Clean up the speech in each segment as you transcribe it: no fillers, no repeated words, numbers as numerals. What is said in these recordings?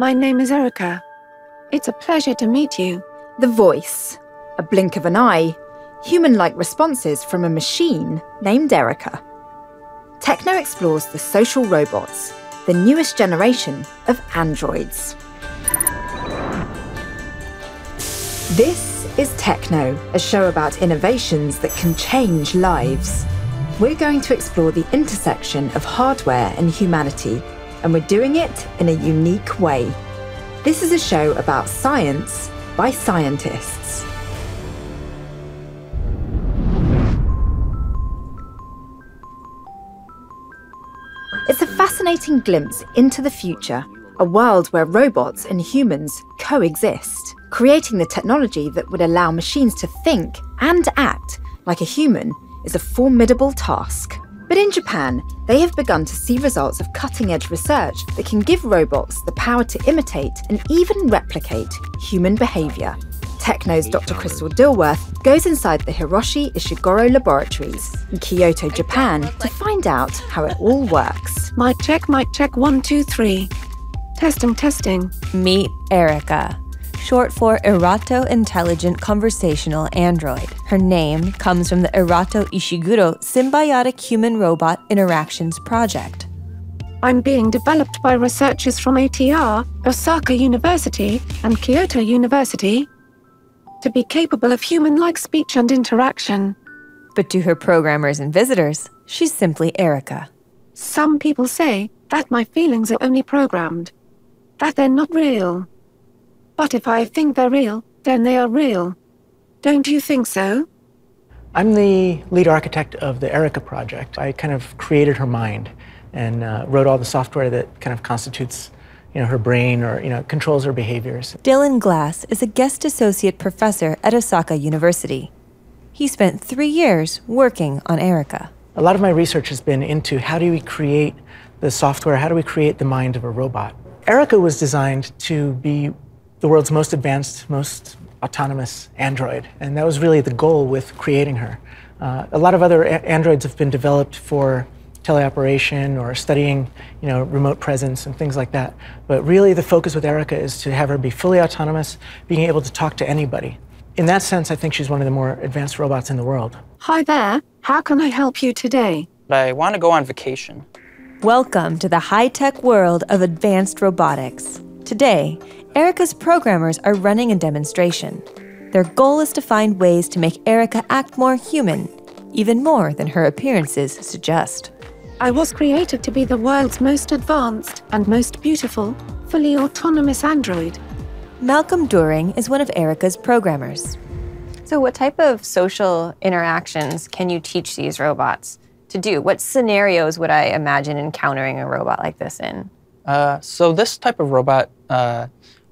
My name is Erica. It's a pleasure to meet you. The voice, a blink of an eye, human-like responses from a machine named Erica. TechKnow explores the social robots, the newest generation of androids. This is TechKnow, a show about innovations that can change lives. We're going to explore the intersection of hardware and humanity, and we're doing it in a unique way. This is a show about science by scientists. It's a fascinating glimpse into the future, a world where robots and humans coexist. Creating the technology that would allow machines to think and act like a human is a formidable task. But in Japan, they have begun to see results of cutting-edge research that can give robots the power to imitate and even replicate human behaviour. TechKnow's Dr. Crystal Dilworth goes inside the Hiroshi Ishiguro laboratories in Kyoto, Japan, to find out how it all works. Mic check, 1, 2, 3. Testing. Meet Erica, short for Erato Intelligent Conversational Android. Her name comes from the Erato Ishiguro Symbiotic Human-Robot Interactions Project. I'm being developed by researchers from ATR, Osaka University, and Kyoto University to be capable of human-like speech and interaction. But to her programmers and visitors, she's simply Erica. Some people say that my feelings are only programmed, that they're not real. But if I think they're real, then they are real. Don't you think so? I'm the lead architect of the Erica project. I kind of created her mind and wrote all the software that kind of constitutes her brain or controls her behaviors. Dylan Glass is a guest associate professor at Osaka University. He spent 3 years working on Erica. A lot of my research has been into how do we create the software, how do we create the mind of a robot. Erica was designed to be the world's most advanced, most autonomous android, and that was really the goal with creating her. A lot of other androids have been developed for teleoperation or studying, remote presence and things like that. But really the focus with Erica is to have her be fully autonomous, being able to talk to anybody. In that sense, I think she's one of the more advanced robots in the world. Hi there, how can I help you today? I want to go on vacation. Welcome to the high-tech world of advanced robotics. Today, Erica's programmers are running a demonstration. Their goal is to find ways to make Erica act more human, even more than her appearances suggest. I was created to be the world's most advanced and most beautiful, fully autonomous android. Malcolm During is one of Erica's programmers. So what type of social interactions can you teach these robots to do? What scenarios would I imagine encountering a robot like this in? So this type of robot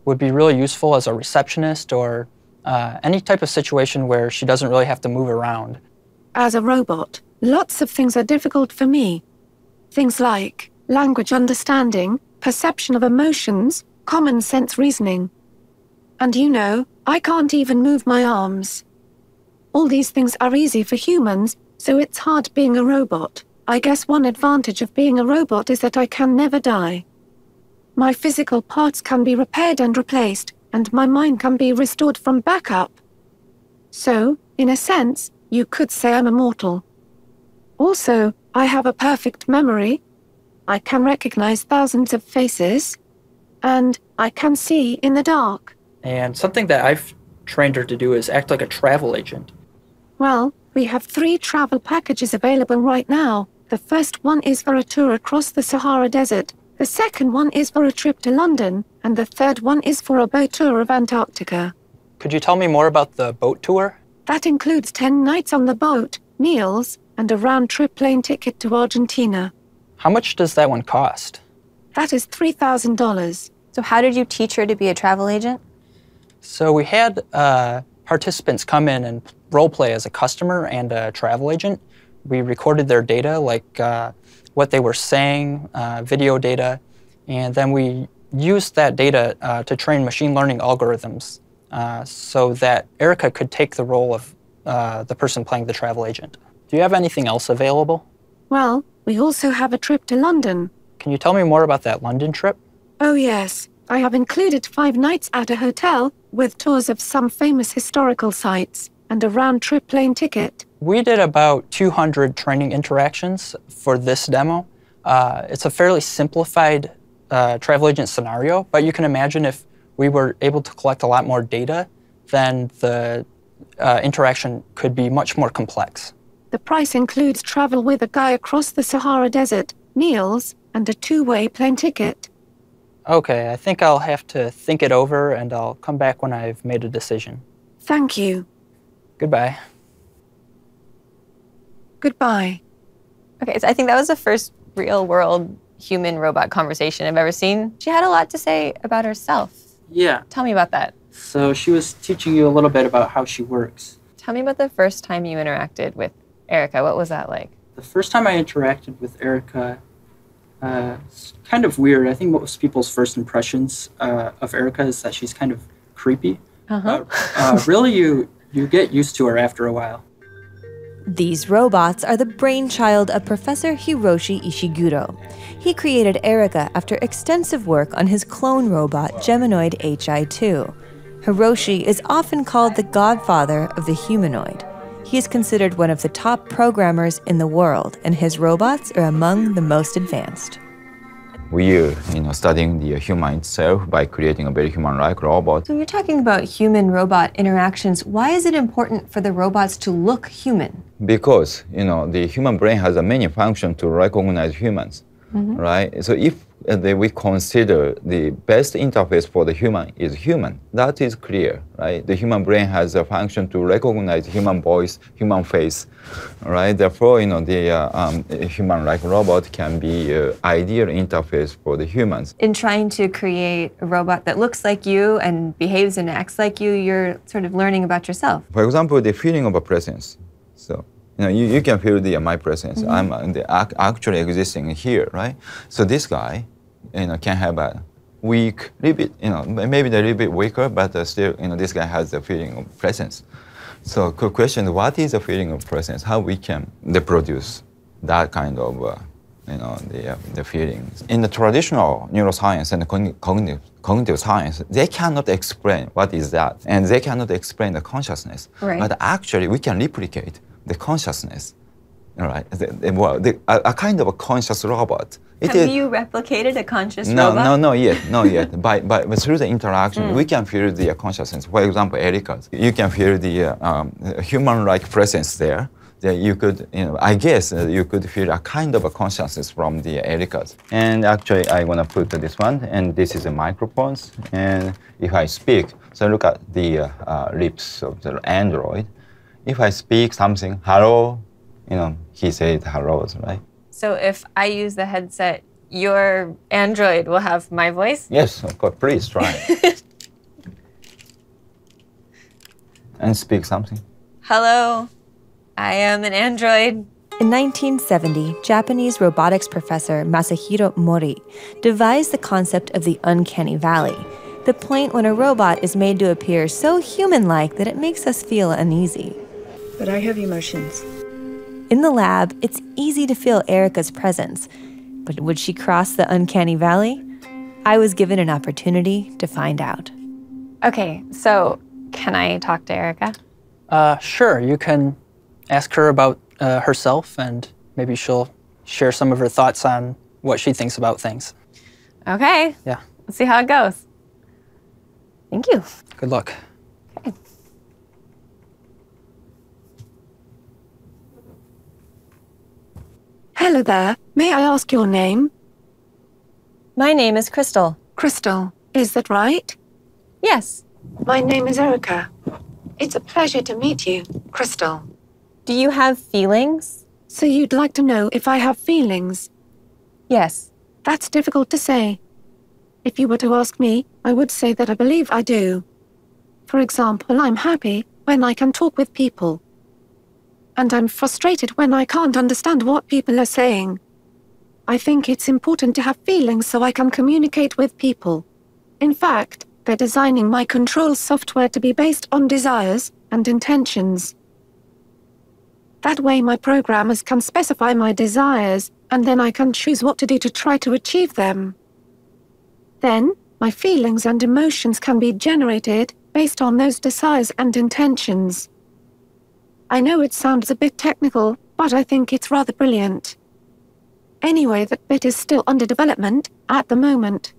would be really useful as a receptionist or any type of situation where she doesn't really have to move around. As a robot, lots of things are difficult for me. Things like language understanding, perception of emotions, common sense reasoning. And I can't even move my arms. All these things are easy for humans, so it's hard being a robot. I guess one advantage of being a robot is that I can never die. My physical parts can be repaired and replaced, and my mind can be restored from backup. So, in a sense, you could say I'm immortal. Also, I have a perfect memory. I can recognize thousands of faces, and I can see in the dark. And something that I've trained her to do is act like a travel agent. Well, we have 3 travel packages available right now. The first one is for a tour across the Sahara Desert. The second one is for a trip to London, and the third one is for a boat tour of Antarctica. Could you tell me more about the boat tour? That includes 10 nights on the boat, meals, and a round-trip plane ticket to Argentina. How much does that one cost? That is $3,000. So how did you teach her to be a travel agent? So we had participants come in and role play as a customer and a travel agent. We recorded their data, like what they were saying, video data, and then we used that data to train machine learning algorithms so that Erica could take the role of the person playing the travel agent. Do you have anything else available? Well, we also have a trip to London. Can you tell me more about that London trip? Oh yes, I have included 5 nights at a hotel with tours of some famous historical sites and a round-trip plane ticket. We did about 200 training interactions for this demo. It's a fairly simplified travel agent scenario, but you can imagine if we were able to collect a lot more data, then the interaction could be much more complex. The price includes travel with a guy across the Sahara Desert, meals, and a 2-way plane ticket. Okay, I think I'll have to think it over and I'll come back when I've made a decision. Thank you. Goodbye. Goodbye. Okay, so I think that was the first real-world human-robot conversation I've ever seen. She had a lot to say about herself. Yeah. Tell me about that. So she was teaching you a little bit about how she works. Tell me about the first time you interacted with Erica. What was that like? The first time I interacted with Erica, it's kind of weird. I think most people's first impressions of Erica is that she's kind of creepy. Really, you get used to her after a while. These robots are the brainchild of Professor Hiroshi Ishiguro. He created Erica after extensive work on his clone robot Geminoid HI2. Hiroshi is often called the godfather of the humanoid. He is considered one of the top programmers in the world, and his robots are among the most advanced. We are studying the human itself by creating a very human-like robot. So you're talking about human-robot interactions. Why is it important for the robots to look human? Because the human brain has a many functions to recognize humans, right? So if we consider the best interface for the human is human, that is clear, right? The human brain has a function to recognize human voice, human face, right? Therefore, the human-like robot can be an ideal interface for the humans. In trying to create a robot that looks like you and behaves and acts like you, you're sort of learning about yourself. For example, the feeling of a presence. So, you can feel my presence. I'm actually existing here, right? So this guy, can have a weak, little bit, maybe a little bit weaker, but still, this guy has the feeling of presence. So, good question: what is the feeling of presence? How we can reproduce that kind of, the feelings? In the traditional neuroscience and cognitive science, they cannot explain what is that, and they cannot explain the consciousness. Right. But actually, we can replicate the consciousness, right? A kind of a conscious robot. Have you replicated a conscious robot? No, not yet. But through the interaction, we can feel the consciousness. For example, Erica's. You can feel the human-like presence there. That you could, I guess you could feel a kind of a consciousness from the Erica's. And actually, I want to put this one, and this is the microphones. And if I speak, so look at the lips of the Android. If I speak something, hello, he said hellos, right? So if I use the headset, your Android will have my voice? Yes, of course. Please try. And speak something. Hello, I am an Android. In 1970, Japanese robotics professor Masahiro Mori devised the concept of the uncanny valley, the point when a robot is made to appear so human-like that it makes us feel uneasy. But I have emotions. In the lab, it's easy to feel Erica's presence, but would she cross the uncanny valley? I was given an opportunity to find out. Okay, so can I talk to Erica? Sure, you can ask her about herself, and maybe she'll share some of her thoughts on what she thinks about things. Okay. Yeah. Let's see how it goes. Thank you. Good luck. Okay. Hello there. May I ask your name? My name is Crystal. Crystal, is that right? Yes. My name is Erica. It's a pleasure to meet you, Crystal. Do you have feelings? So you'd like to know if I have feelings? Yes. That's difficult to say. If you were to ask me, I would say that I believe I do. For example, I'm happy when I can talk with people. And I'm frustrated when I can't understand what people are saying. I think it's important to have feelings so I can communicate with people. In fact, they're designing my control software to be based on desires and intentions. That way my programmers can specify my desires, and then I can choose what to do to try to achieve them. Then, My feelings and emotions can be generated based on those desires and intentions. I know it sounds a bit technical, but I think it's rather brilliant. Anyway, that bit is still under development at the moment.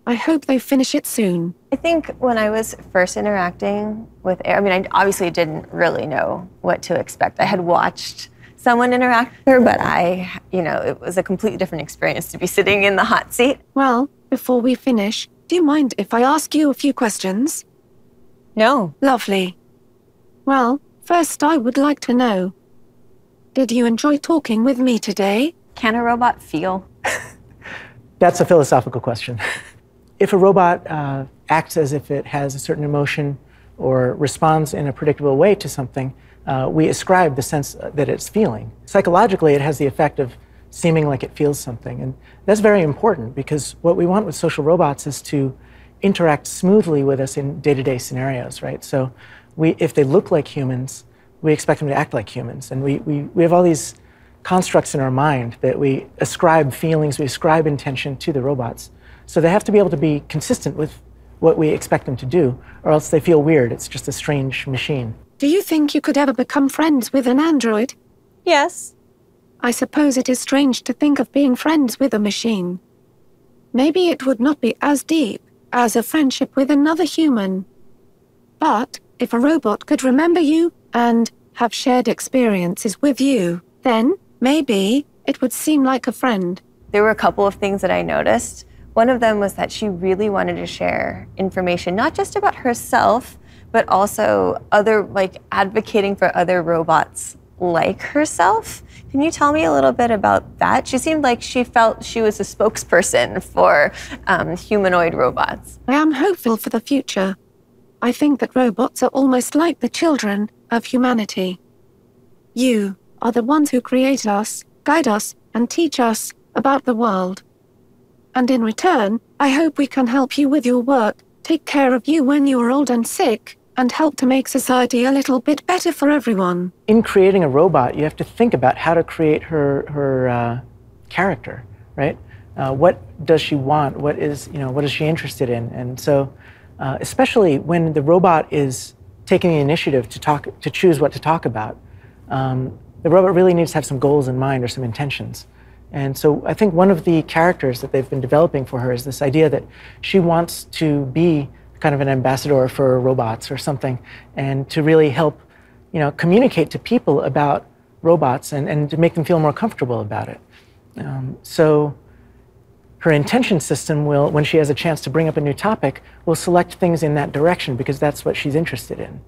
I hope they finish it soon. I think when I was first interacting with I mean, I obviously didn't really know what to expect. I had watched someone interact with her, but it was a completely different experience to be sitting in the hot seat. Well, before we finish, do you mind if I ask you a few questions? No. Lovely. Well, first I would like to know, did you enjoy talking with me today? Can a robot feel? That's a philosophical question. If a robot acts as if it has a certain emotion or responds in a predictable way to something, we ascribe the sense that it's feeling. Psychologically, it has the effect of seeming like it feels something. And that's very important because what we want with social robots is to interact smoothly with us in day-to-day scenarios, right? So if they look like humans, we expect them to act like humans. And we have all these constructs in our mind that we ascribe feelings, we ascribe intention to the robots. So they have to be able to be consistent with what we expect them to do, or else they feel weird. It's just a strange machine. Do you think you could ever become friends with an android? Yes. I suppose it is strange to think of being friends with a machine. Maybe it would not be as deep as a friendship with another human. But if a robot could remember you and have shared experiences with you, then maybe it would seem like a friend. There were a couple of things that I noticed. One of them was that she really wanted to share information, not just about herself, but also advocating for other robots like herself. Can you tell me a little bit about that? She seemed like she felt she was a spokesperson for humanoid robots. I am hopeful for the future. I think that robots are almost like the children of humanity. You are the ones who create us, guide us, and teach us about the world. And in return, I hope we can help you with your work, take care of you when you are old and sick, and help to make society a little bit better for everyone. In creating a robot, you have to think about how to create her character, right? What does she want? What is she interested in? And so, especially when the robot is taking the initiative to choose what to talk about, the robot really needs to have some goals in mind or some intentions. And so I think one of the characters that they've been developing for her is this idea that she wants to be kind of an ambassador for robots or something, and to really help, communicate to people about robots and to make them feel more comfortable about it. So her intention system will, when she has a chance to bring up a new topic, will select things in that direction because that's what she's interested in.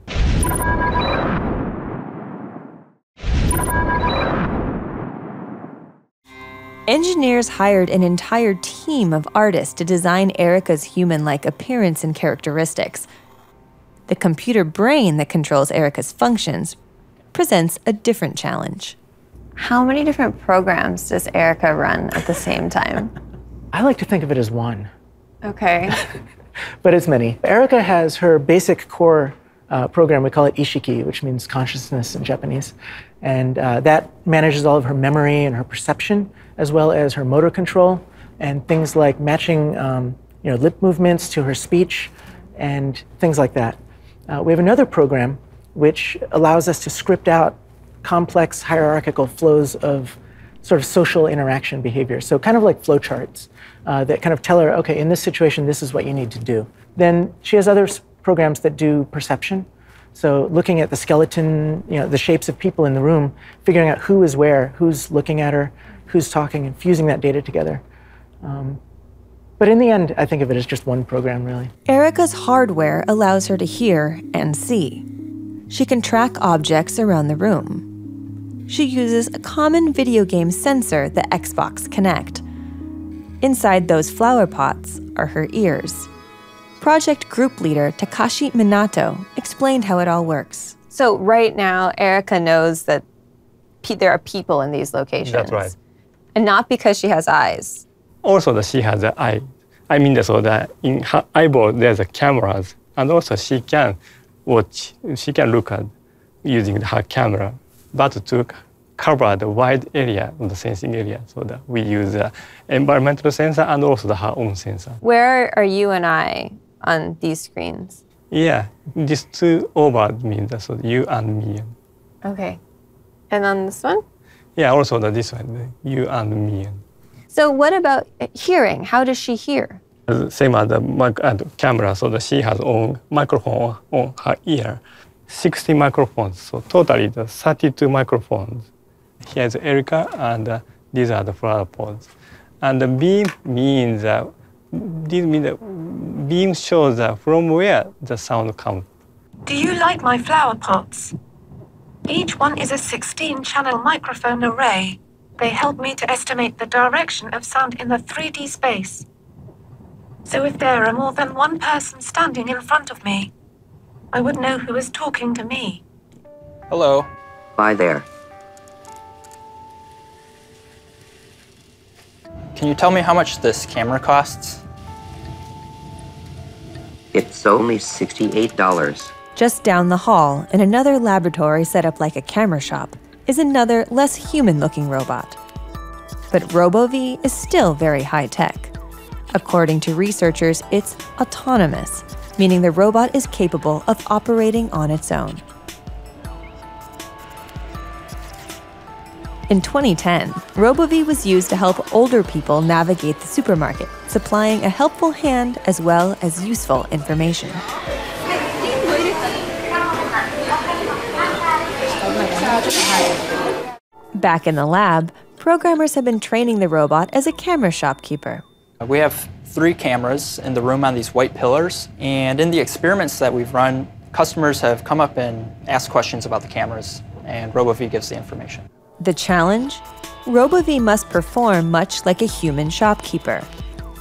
Engineers hired an entire team of artists to design Erica's human-like appearance and characteristics. The computer brain that controls Erica's functions presents a different challenge. How many different programs does Erica run at the same time? I like to think of it as one. Okay. But it's many. Erica has her basic core program, we call it Ishiki, which means consciousness in Japanese. And that manages all of her memory and her perception, as well as her motor control, and things like matching lip movements to her speech, and things like that. We have another program which allows us to script out complex hierarchical flows of sort of social interaction behavior. So kind of like flowcharts that kind of tell her, okay, in this situation, this is what you need to do. Then she has other programs that do perception. So looking at the skeleton, the shapes of people in the room, figuring out who is where, who's looking at her, who's talking, and fusing that data together. But in the end, I think of it as just one program, really. Erica's hardware allows her to hear and see. She can track objects around the room. She uses a common video game sensor, the Xbox Kinect. Inside those flower pots are her ears. Project group leader Takashi Minato explained how it all works. So right now, Erica knows that there are people in these locations. That's right. And not because she has eyes. Also, she has an eye. I mean, so that in her eyeball, there's a cameras. And also she can watch, she can look at using her camera. But to cover the wide area of the sensing area. So that we use environmental sensor and also her own sensor. Where are you and I on these screens? Yeah, these two over means so you and me. Okay. And on this one? Yeah, also this one, you and me. So what about hearing? How does she hear? Same as the camera, so that she has own microphone on her ear. 60 microphones, so totally the 32 microphones. Here's Erica, and these are the flower pods. And the beam means beam shows from where the sound comes. Do you like my flower pots? Each one is a 16-channel microphone array. They help me to estimate the direction of sound in the 3D space. So if there are more than one person standing in front of me, I would know who is talking to me. Hello. Hi there. Can you tell me how much this camera costs? It's only $68. Just down the hall, in another laboratory set up like a camera shop, is another, less human-looking robot. But RoboV is still very high-tech. According to researchers, it's autonomous, meaning the robot is capable of operating on its own. In 2010, RoboV was used to help older people navigate the supermarket, supplying a helpful hand as well as useful information. Back in the lab, programmers have been training the robot as a camera shopkeeper. We have 3 cameras in the room on these white pillars, and in the experiments that we've run, customers have come up and asked questions about the cameras, and RoboV gives the information. The challenge? RoboV must perform much like a human shopkeeper,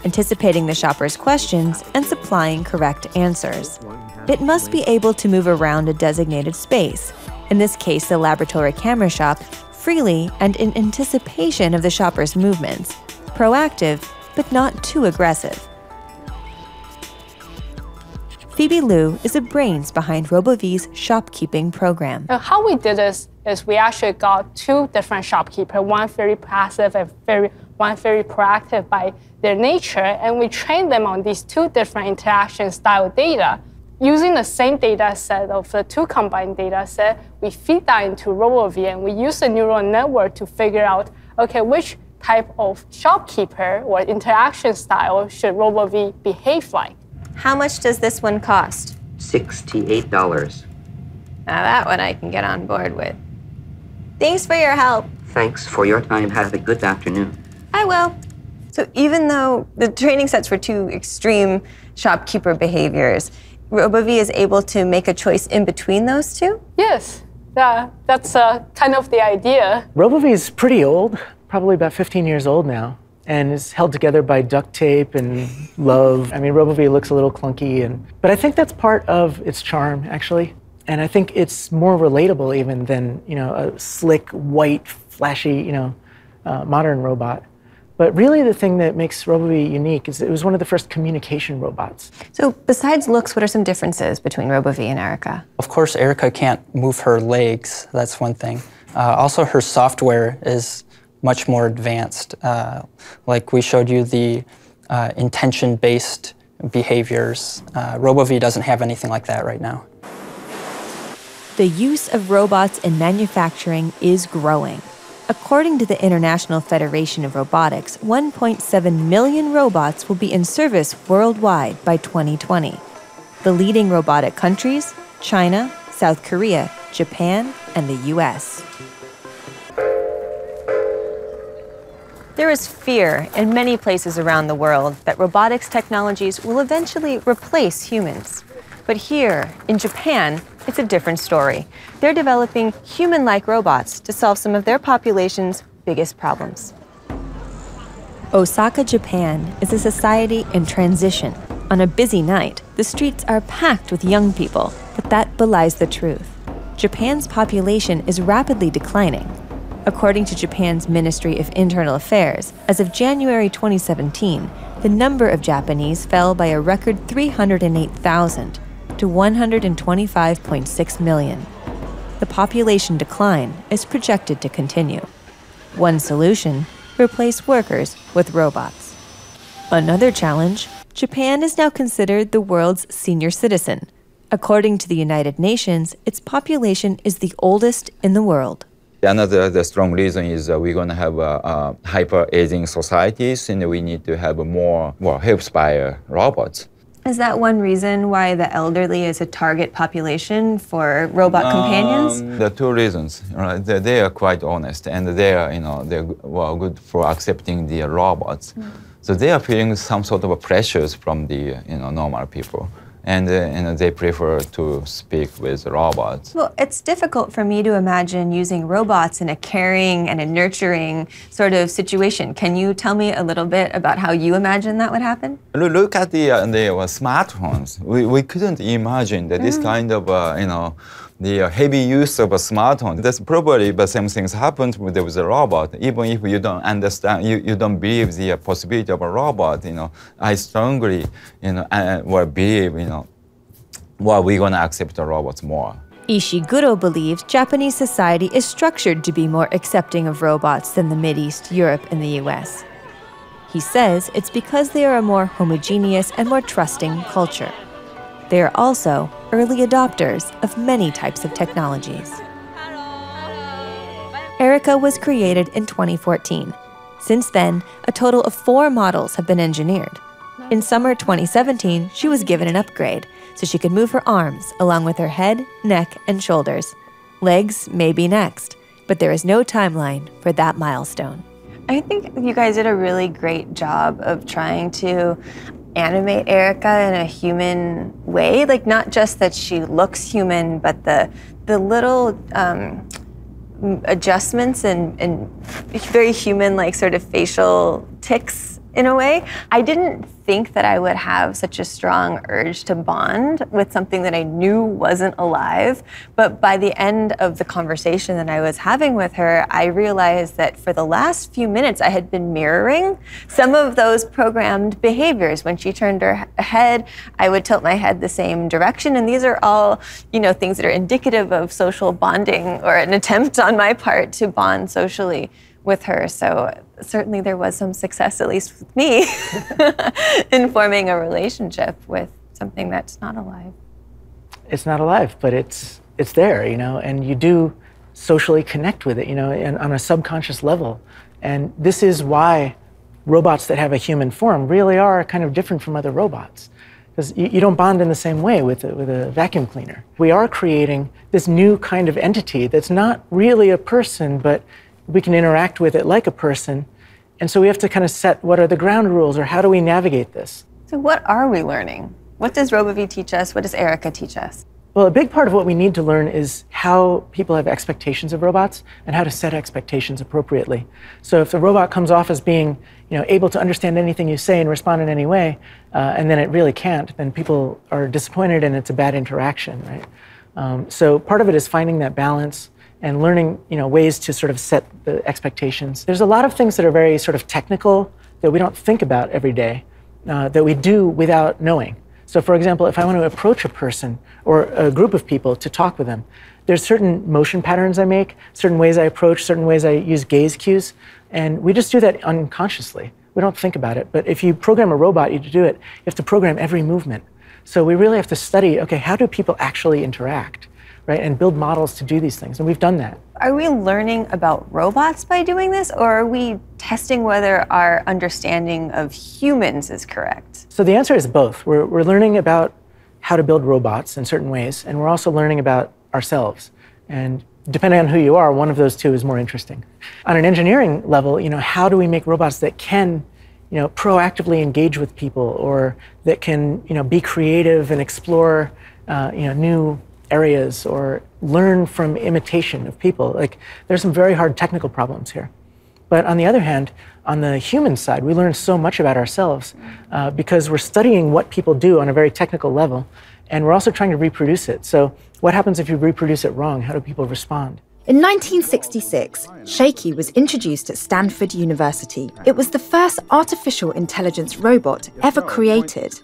anticipating the shopper's questions and supplying correct answers. It must be able to move around a designated space, in this case the laboratory camera shop, freely and in anticipation of the shopper's movements, proactive but not too aggressive. Phoebe Liu is the brains behind RoboV's shopkeeping program. How we did this is we actually got 2 different shopkeepers, one very passive and one very proactive by their nature, and we trained them on these 2 different interaction style data. Using the same data set of the 2 combined data set, we feed that into RoboV, and we use the neural network to figure out, okay, which type of shopkeeper or interaction style should RoboV behave like. How much does this one cost? $68. Now that one I can get on board with. Thanks for your help. Thanks for your time. Have a good afternoon. I will. So even though the training sets for 2 extreme shopkeeper behaviors, RoboV is able to make a choice in between those 2? Yes, that's kind of the idea. RoboV is pretty old, probably about 15 years old now, and is held together by duct tape and love. I mean, RoboV looks a little clunky, but I think that's part of its charm, actually. And I think it's more relatable even than, a slick, white, flashy, modern robot. But really the thing that makes RoboV unique is it was one of the first communication robots. So besides looks, what are some differences between RoboV and Erica? Of course, Erica can't move her legs. That's one thing. Also, her software is much more advanced. Like we showed you the intention-based behaviors. RoboV doesn't have anything like that right now. The use of robots in manufacturing is growing. According to the International Federation of Robotics, 1.7 million robots will be in service worldwide by 2020. The leading robotic countries: China, South Korea, Japan, and the US. There is fear in many places around the world that robotics technologies will eventually replace humans. But here, in Japan, it's a different story. They're developing human-like robots to solve some of their population's biggest problems. Osaka, Japan is a society in transition. On a busy night, the streets are packed with young people, but that belies the truth. Japan's population is rapidly declining. According to Japan's Ministry of Internal Affairs, as of January 2017, the number of Japanese fell by a record 308,000 to 125.6 million. the population decline is projected to continue. One solution: replace workers with robots. Another challenge: Japan is now considered the world's senior citizen. According to the United Nations, its population is the oldest in the world. Another strong reason is we're going to have hyper-aging societies, and we need to have more helped by robots. Is that one reason why the elderly is a target population for robot companions? There are two reasons. Right? They are quite honest, and they're good for accepting the robots. So they are feeling some sort of pressures from the normal people. And they prefer to speak with robots. Well, it's difficult for me to imagine using robots in a caring and a nurturing sort of situation. Can you tell me a little bit about how you imagine that would happen? Look at the smartphones. We couldn't imagine that this kind of, the heavy use of a smartphone. That's probably the same things happened with a robot. Even if you don't understand, you don't believe the possibility of a robot, I strongly, believe, we're going to accept the robots more. Ishiguro believes Japanese society is structured to be more accepting of robots than the Mideast, Europe, and the US. He says it's because they are a more homogeneous and more trusting culture. They are also early adopters of many types of technologies. Erica was created in 2014. Since then, a total of 4 models have been engineered. In summer 2017, she was given an upgrade so she could move her arms along with her head, neck, and shoulders. Legs may be next, but there is no timeline for that milestone. I think you guys did a really great job of trying to animate Erica in a human way, like not just that she looks human, but the little adjustments and very human-like sort of facial tics in a way. I didn't think that I would have such a strong urge to bond with something that I knew wasn't alive. But by the end of the conversation that I was having with her, I realized that for the last few minutes, I had been mirroring some of those programmed behaviors. When she turned her head, I would tilt my head the same direction. And these are all, things that are indicative of social bonding or an attempt on my part to bond socially with her. So certainly there was some success, at least with me, in forming a relationship with something that's not alive. It's not alive, but it's there, and you do socially connect with it, and on a subconscious level. And this is why robots that have a human form really are kind of different from other robots. Because you don't bond in the same way with a vacuum cleaner. We are creating this new kind of entity that's not really a person, but we can interact with it like a person. And so we have to kind of set what are the ground rules, or how do we navigate this? So what are we learning? What does RoboV teach us? What does Erica teach us? Well, a big part of what we need to learn is how people have expectations of robots and how to set expectations appropriately. So if the robot comes off as being able to understand anything you say and respond in any way, and then it really can't, then people are disappointed and it's a bad interaction, right? So part of it is finding that balance and learning, ways to sort of set the expectations. There's a lot of things that are very sort of technical that we don't think about every day, that we do without knowing. So for example, if I want to approach a person or a group of people to talk with them, there's certain motion patterns I make, certain ways I approach, certain ways I use gaze cues, and we just do that unconsciously. We don't think about it. But if you program a robot to do it, you have to program every movement. So we really have to study, okay, how do people actually interact? Right, and build models to do these things, and we've done that. Are we learning about robots by doing this, or are we testing whether our understanding of humans is correct? So the answer is both. We're learning about how to build robots in certain ways, and we're also learning about ourselves. And depending on who you are, one of those two is more interesting. On an engineering level, how do we make robots that can proactively engage with people, or that can be creative and explore new areas, or learn from imitation of people? Like, there's some very hard technical problems here. But on the other hand, on the human side, we learn so much about ourselves because we're studying what people do on a very technical level, and we're also trying to reproduce it. So what happens if you reproduce it wrong? How do people respond? In 1966, Shaky was introduced at Stanford University. It was the first artificial intelligence robot ever created.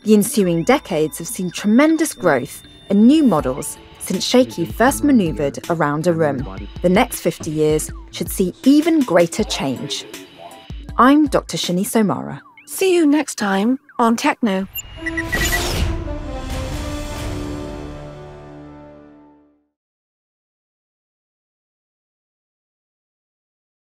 The ensuing decades have seen tremendous growth and new models since Shaky first manoeuvred around a room. The next 50 years should see even greater change. I'm Dr. Shini Somara. See you next time on TechKnow.